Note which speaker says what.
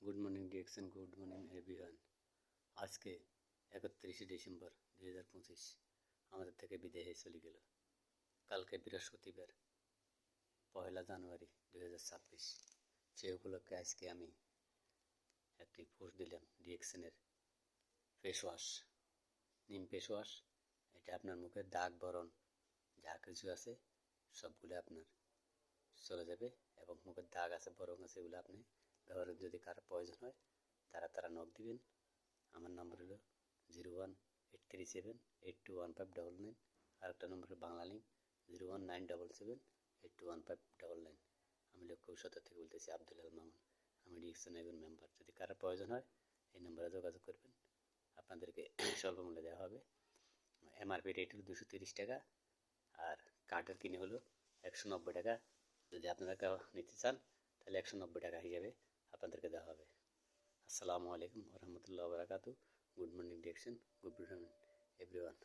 Speaker 1: Good morning DXN, good morning everyone. আজকে 31শে December 2025 আমাদের থেকে বিদায় হয়ে চলে গেল। কালকে বৃহস্পতিবার 1 জানুয়ারি 2026। সেই উপলক্ষে আজকে আমি একটি পোস্ট দিলাম ডিএক্সএনের ফেস ওয়াশ, নিম ফেস ওয়াশ। এটা আপনার মুখের দাগ বরণ যা কিছু আছে সবগুলো আপনার চলে যাবে, এবং মুখের দাগ আছে বরং আছে এগুলো আপনি ব্যবহারের যদি কারো প্রয়োজন হয় তারা নক দিবেন। আমার নাম্বার হলো 0183782159। আর একটা নম্বর বাংলা লিঙ্ক 0197782159। আমি লক্ষ্য সদর থেকে বলতেছি আব্দুল আল মামুন। আমি ডিএক্সএন একজন মেম্বার। যদি কারো প্রয়োজন হয় এই নম্বরে যোগাযোগ করবেন, আপনাদেরকে স্বল্প মূল্যে দেওয়া হবে। এমআরপি রেট হলো 230 টাকা, আর কার্ডের কিনে হলো 190 টাকা। যদি আপনারা কেউ নিতে চান তাহলে 190 টাকা হিসাবে আপনাদেরকে দেওয়া হবে। আসসালামু আলাইকুম ওয়া রাহমাতুল্লাহি ওয়া বারাকাতুহু। Good morning DXN, good morning everyone.